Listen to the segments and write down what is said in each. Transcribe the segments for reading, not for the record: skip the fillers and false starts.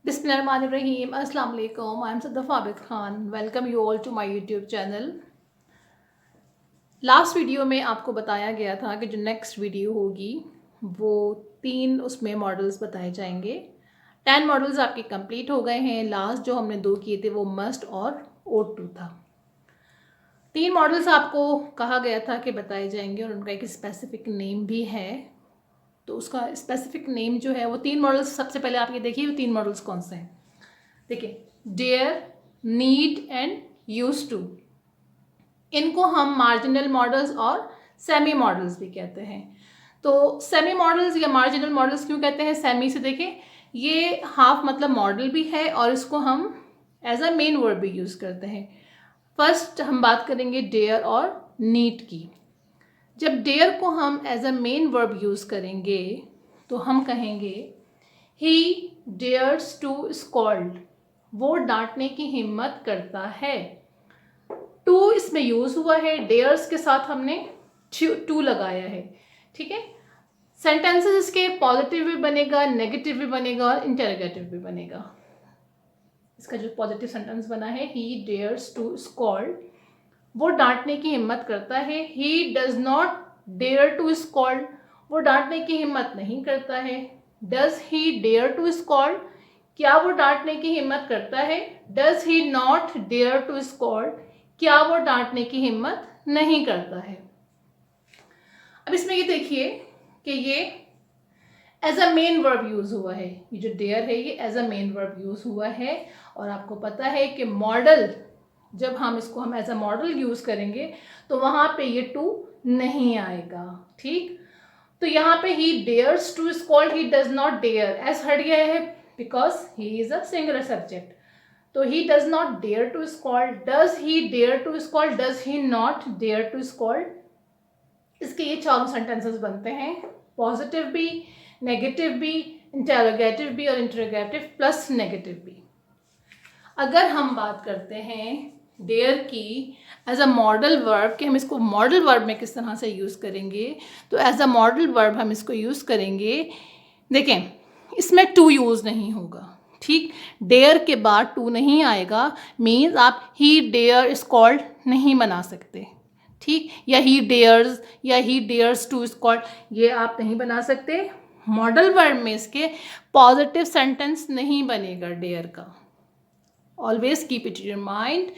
Bismillahirrahmanirrahim. Assalamu alaikum. I'm Sadaf Abid Khan. Welcome you all to my YouTube channel. Last video में आपको बताया गया था कि जो नेक्स्ट वीडियो होगी वो 3 उसमें मॉडल्स बताए जाएंगे। 10 मॉडल्स आपके कंप्लीट हो गए हैं। लास्ट जो हमने 2 किए थे वो मस्ट और O2 था। 3 मॉडल्स आपको कहा गया था कि बताए जाएंगे और उनका एक स्पेसिफिक नेम भी है। तो उसका स्पेसिफिक नेम जो है वो 3 मॉडल्स, सबसे पहले आप ये देखिए वो 3 मॉडल्स कौन से हैं। देखिए, dare, need and used to, इनको हम मार्जिनल मॉडल्स और सेमी मॉडल्स भी कहते हैं। तो सेमी मॉडल्स या मार्जिनल मॉडल्स क्यों कहते हैं? सेमी से देखें, ये हाफ मतलब मॉडल भी है और इसको हम एज अ मेन वर्ब भी यूज़ करते हैं। फर्स्ट हम बात करेंगे डेयर और नीड की। जब डेयर को हम as a main verb use करेंगे तो हम कहेंगे ही डेयर्स टू स्कॉल्ड, वो डांटने की हिम्मत करता है। टू इसमें यूज हुआ है, डेयर्स के साथ हमने टू लगाया है। ठीक है, सेंटेंसेस इसके पॉजिटिव भी बनेगा, नेगेटिव भी बनेगा और इंटरोगेटिव भी बनेगा। इसका जो पॉजिटिव सेंटेंस बना है, ही डेयर्स टू स्कॉल्ड, वो डांटने की हिम्मत करता है। He does not dare to scold, वो डांटने की हिम्मत नहीं करता है। Does he dare to scold, क्या वो डांटने की हिम्मत करता है। Does he not dare to scold, क्या वो डांटने की हिम्मत नहीं करता है। अब इसमें ये देखिए कि ये as a main verb use हुआ है। ये जो डेयर है ये as a main verb use हुआ है और आपको पता है कि मॉडल, जब हम इसको हम एज अ मॉडल यूज करेंगे तो वहां पे ये टू नहीं आएगा। ठीक, तो यहाँ पे he dares to scold, he does not dare, as हट गया है because he is a singular subject. तो he does not dare to scold, does he dare to scold, does he not dare to scold। इसके ये चारों sentences बनते हैं, positive भी, नेगेटिव भी, इंटरोगेटिव भी और इंटरोगेटिव प्लस नेगेटिव भी। अगर हम बात करते हैं डेयर की एज अ मॉडल वर्ब कि हम इसको मॉडल वर्ब में किस तरह से यूज़ करेंगे, तो एज अ मॉडल वर्ब हम इसको यूज़ करेंगे। देखें, इसमें टू यूज़ नहीं होगा। ठीक, डेयर के बाद टू नहीं आएगा, मीन्स आप ही डेयर स्कॉल्ड नहीं बना सकते। ठीक, या ही डेयर्स या ही डेयर्स टू स्कॉल्ड, ये आप नहीं बना सकते। मॉडल वर्ब में इसके पॉजिटिव सेंटेंस नहीं बनेगा डेयर का। Always keep it in mind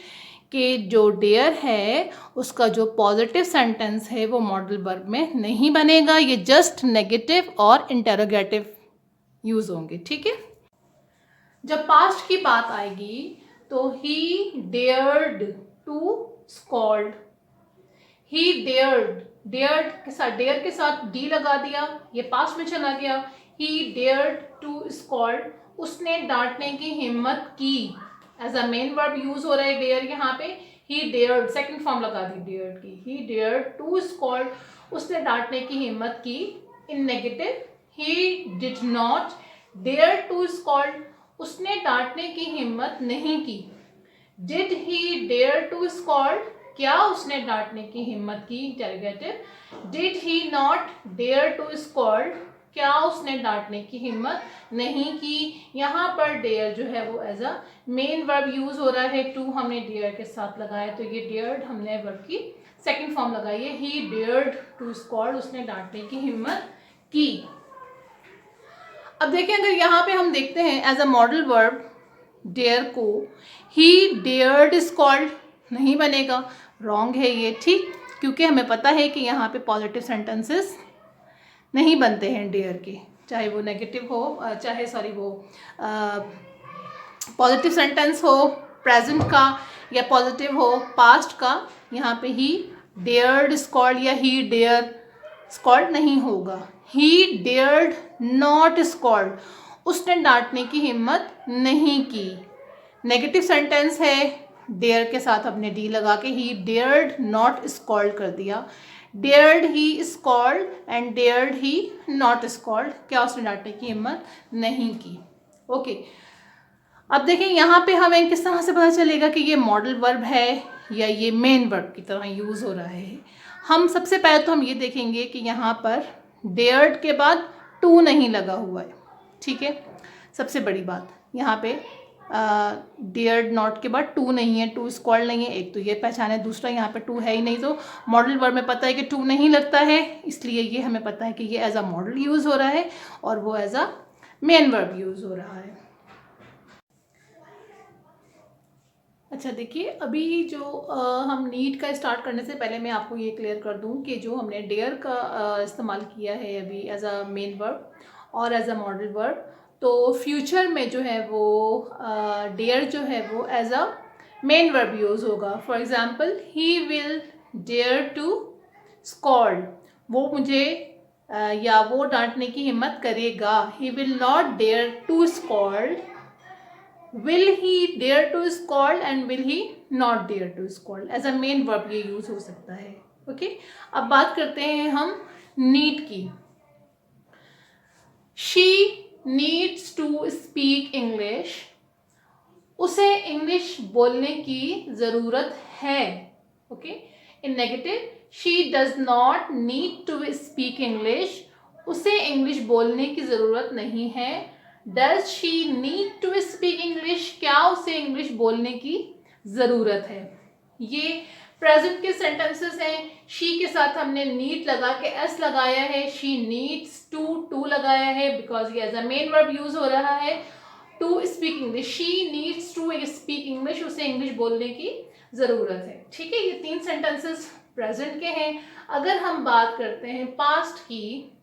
कि जो डेयर है उसका जो पॉजिटिव सेंटेंस है वो मॉडल वर्ब में नहीं बनेगा, ये जस्ट नेगेटिव और इंटरोगेटिव यूज होंगे। ठीक है, जब पास्ट की बात आएगी तो he dared to scold, he dared, dared के साथ, डेयर के साथ डी लगा दिया, ये पास्ट में चला गया। ही डेयर्ड टू स्कॉल्ड, उसने डांटने की हिम्मत की, as a main verb use हो रहा है डेयर यहाँ पे। ही डेयर्ड, सेकंड फॉर्म लगा दी डेयर्ड की, ही डेयर्ड टू स्कॉल्ड, उसने डांटने की हिम्मत की। In negative, he did not dare to scold, उसने डांटने की हिम्मत नहीं की। Did he dare to scold, क्या उसने डांटने की हिम्मत की, interrogative. Did he not dare to scold, क्या उसने डांटने की हिम्मत नहीं की। यहाँ पर डेयर जो है वो as a main verb use हो रहा है, टू हमने डेयर के साथ लगाया तो ये डेयर्ड हमने वर्ब की सेकंड फॉर्म लगाई है। ही डेयर्ड टू स्कॉल्ड, उसने डांटने की हिम्मत की। अब देखिए, अगर यहाँ पे हम देखते हैं as a modal verb dare को ही डेयर्ड स्कॉल्ड नहीं बनेगा, रॉन्ग है ये। ठीक, क्योंकि हमें पता है कि यहाँ पे पॉजिटिव सेंटेंसेस नहीं बनते हैं डेयर के, चाहे वो नेगेटिव हो, चाहे सॉरी वो पॉजिटिव सेंटेंस हो प्रेजेंट का या पॉजिटिव हो पास्ट का। यहाँ पे ही डेयर्ड स्कॉल्ड या ही डेयर स्कॉल्ड नहीं होगा। ही डेयर्ड नॉट स्कॉल्ड, उसने डांटने की हिम्मत नहीं की। नेगेटिव सेंटेंस है, डेयर के साथ अपने डी लगा के ही डेयर्ड नॉट स्कॉल्ड कर दिया। Dared he scold and dared he not scold, क्या उसने डांटने की हिम्मत नहीं की। ओके, अब देखें यहाँ पे हमें किस तरह से पता चलेगा कि ये मॉडल वर्ब है या ये मेन वर्ब की तरह यूज़ हो रहा है। हम सबसे पहले तो हम ये देखेंगे कि यहाँ पर डेयर्ड के बाद टू नहीं लगा हुआ है। ठीक है। सबसे बड़ी बात यहाँ पे डियर नॉट के बाद टू नहीं है, टू स्क्वाड नहीं है, एक तो ये पहचान है, दूसरा यहाँ पे टू है ही नहीं, तो मॉडल वर्ब में पता है कि टू नहीं लगता है, इसलिए ये हमें पता है कि ये एज अ मॉडल यूज़ हो रहा है और वो as a main verb use हो रहा है। अच्छा देखिए, अभी जो हम नीड का स्टार्ट करने से पहले मैं आपको ये क्लियर कर दूं कि जो हमने डेयर का इस्तेमाल किया है अभी एज अ मेन वर्ब और एज अ मॉडल वर्ब, तो फ्यूचर में जो है वो डेयर जो है वो as a main verb use होगा। For example, he will dare to scold, वो मुझे या वो डांटने की हिम्मत करेगा। He will not dare to scold, will he dare to scold and will he not dare to scold, as a main verb ये यूज हो सकता है। ओके, अब बात करते हैं हम नीड की। She needs to speak English, उसे इंग्लिश बोलने की ज़रूरत है। Okay, in negative, she does not need to speak English, उसे इंग्लिश बोलने की ज़रूरत नहीं है। Does she need to speak English, क्या उसे इंग्लिश बोलने की ज़रूरत है। ये प्रेजेंट के सेंटेंसेस हैं। शी के साथ हमने नीड लगा के एस लगाया है, शी नीड्स टू लगाया है बिकॉज ये as a main verb use हो रहा है। To speak English, she needs to speak English, उसे इंग्लिश बोलने की ज़रूरत है। ठीक है, ये तीन सेंटेंसेस प्रेजेंट के हैं। अगर हम बात करते हैं पास्ट की,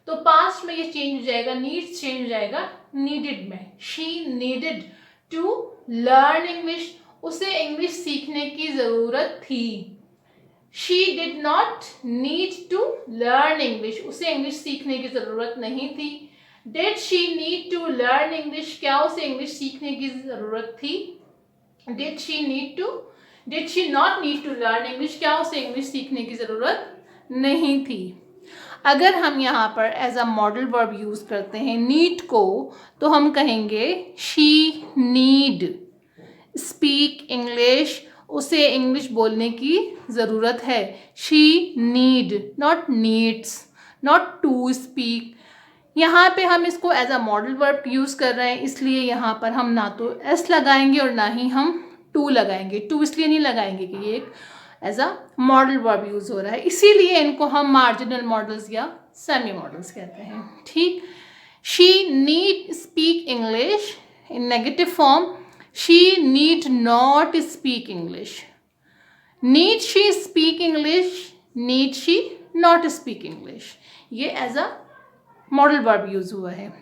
तो पास्ट में ये चेंज हो जाएगा, नीड्स चेंज हो जाएगा नीडेड में। She needed to learn English, उसे इंग्लिश सीखने की ज़रूरत थी। She did not need to learn English, उसे इंग्लिश सीखने की ज़रूरत नहीं थी। Did she need to learn English, क्या उसे इंग्लिश सीखने की ज़रूरत थी। Did she not need to learn English, क्या उसे इंग्लिश सीखने की ज़रूरत नहीं थी। अगर हम यहाँ पर as a modal verb use करते हैं नीड को, तो हम कहेंगे शी नीड स्पीक इंग्लिश, उसे इंग्लिश बोलने की ज़रूरत है। She need, not needs, not to speak. यहाँ पे हम इसको as a modal verb use कर रहे हैं, इसलिए यहाँ पर हम ना तो एस लगाएंगे और ना ही हम टू लगाएंगे। टू इसलिए नहीं लगाएंगे कि ये एक as a modal verb use हो रहा है, इसीलिए इनको हम मार्जिनल मॉडल्स या सेमी मॉडल्स कहते हैं। ठीक, she need speak English, in negative form, she need not speak English. Need she speak English, need she not speak English, ये as a modal verb use हुआ है।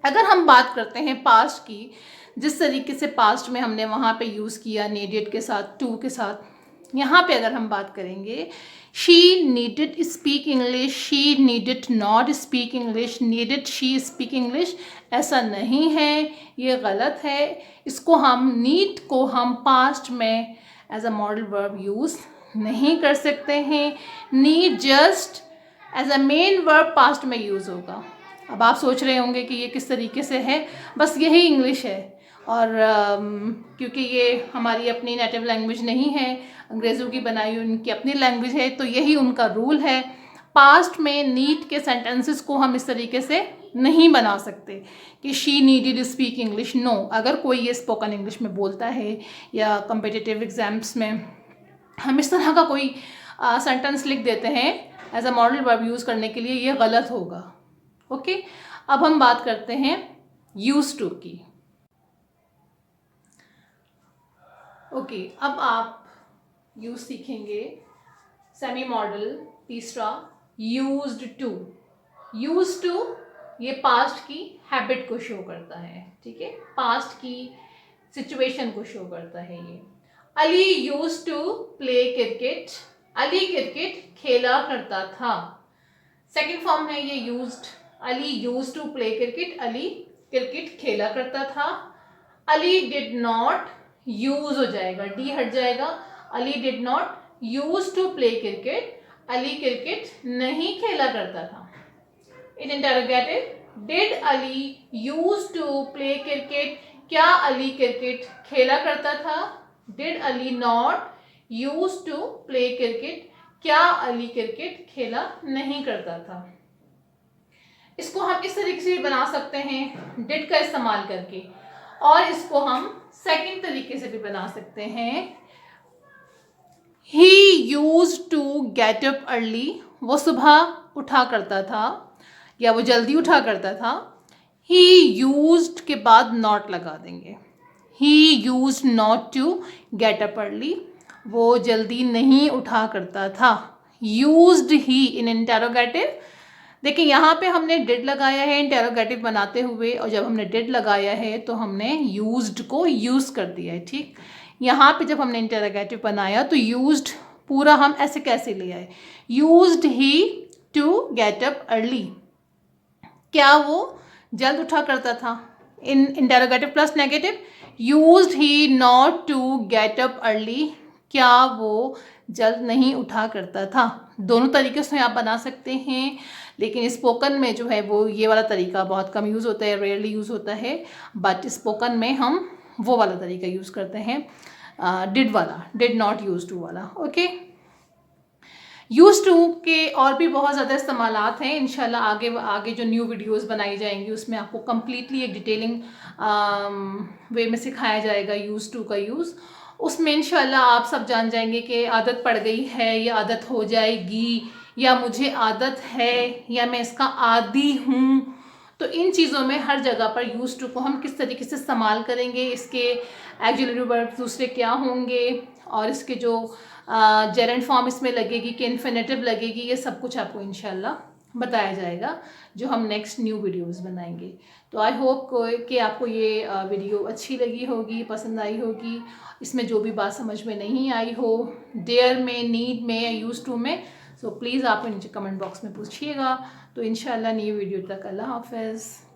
अगर हम बात करते हैं पास्ट की, जिस तरीके से पास्ट में हमने वहाँ पे यूज़ किया नीडेड के साथ, टू के साथ, यहाँ पे अगर हम बात करेंगे she needed speak English, she needed not speak English, needed she speak English, ऐसा नहीं है, ये गलत है। इसको हम नीड को हम पास्ट में as a modal verb use नहीं कर सकते हैं। Need just as a main verb past में यूज़ होगा। अब आप सोच रहे होंगे कि ये किस तरीके से है, बस यही इंग्लिश है। और क्योंकि ये हमारी अपनी नेटिव लैंग्वेज नहीं है, अंग्रेज़ों की बनाई हुई उनकी अपनी लैंग्वेज है, तो यही उनका रूल है। पास्ट में नीड के सेंटेंसेस को हम इस तरीके से नहीं बना सकते कि she needed speak English. No, अगर कोई ये स्पोकन इंग्लिश में बोलता है या कम्पिटिटिव एग्जाम्स में हम इस तरह का कोई सेंटेंस लिख देते हैं as a modal verb use करने के लिए, ये गलत होगा। ओके, अब हम बात करते हैं यूज टू की। ओके, अब आप यूज सीखेंगे सेमी मॉडल तीसरा, यूज्ड टू। यूज टू ये पास्ट की हैबिट को शो करता है। ठीक है, पास्ट की सिचुएशन को शो करता है ये। Ali use to play cricket, Ali cricket खेला करता था। सेकेंड फॉर्म है ये used, Ali use to play cricket, Ali cricket खेला करता था। अली डिड नॉट, यूज हो जाएगा, डी हट जाएगा, Ali did not use to play cricket, Ali cricket नहीं खेला करता था। In interrogative, did Ali use to play cricket, क्या अली क्रिकेट खेला करता था। Did Ali not use to play cricket, क्या अली क्रिकेट खेला नहीं करता था। इसको हम इस तरीके से भी बना सकते हैं डिड का इस्तेमाल करके, और इसको हम सेकंड तरीके से भी बना सकते हैं, he use to get up early, वो सुबह उठा करता था या वो जल्दी उठा करता था। ही यूज्ड के बाद नॉट लगा देंगे, he use not to get up early, वो जल्दी नहीं उठा करता था। यूज्ड ही इन इंटेरोगेटिव, देखिए यहाँ पे हमने डिड लगाया है इंटेरोगेटिव बनाते हुए, और जब हमने डिड लगाया है तो हमने यूज्ड को यूज़ कर दिया है, ठीक। यहाँ पे जब हमने इंटेरोगेटिव बनाया तो यूज्ड पूरा हम ऐसे कैसे ले आए, used he to get up early, क्या वो जल्द उठा करता था, in interrogative plus negative, used he not to get up early, क्या वो जल्द नहीं उठा करता था। दोनों तरीके से आप बना सकते हैं, लेकिन स्पोकन में जो है वो ये वाला तरीका बहुत कम यूज़ होता है, रेयरली यूज़ होता है, बट स्पोकन में हम वो वाला तरीका यूज़ करते हैं, डिड वाला, डिड नॉट यूज टू वाला। ओके, यूज टू के और भी बहुत ज़्यादा इस्तेमालात हैं, इंशाल्लाह आगे आगे जो न्यू वीडियोस बनाई जाएंगी उसमें आपको कम्प्लीटली एक डिटेलिंग वे में सिखाया जाएगा यूज टू का यूज़। उसमें इंशाल्लाह आप सब जान जाएंगे कि आदत पड़ गई है या आदत हो जाएगी, या मुझे आदत है, या मैं इसका आदी हूँ। तो इन चीज़ों में हर जगह पर यूज टू को हम किस तरीके से इस्तेमाल करेंगे, इसके एक्सिलरी वर्ब दूसरे क्या होंगे, और इसके जो जेरेंट फॉर्म इसमें लगेगी कि इन्फिनेटिव लगेगी, ये सब कुछ आपको इंशाल्लाह बताया जाएगा जो हम नेक्स्ट न्यू वीडियोस बनाएंगे। तो आई होप कि आपको ये वीडियो अच्छी लगी होगी, पसंद आई होगी। इसमें जो भी बात समझ में नहीं आई हो, डेयर में, नीड में या यूज टू में, सो प्लीज़ आप नीचे कमेंट बॉक्स में पूछिएगा। तो इंशाल्लाह न्यू वीडियो तक अल्लाह हाफ़िज़।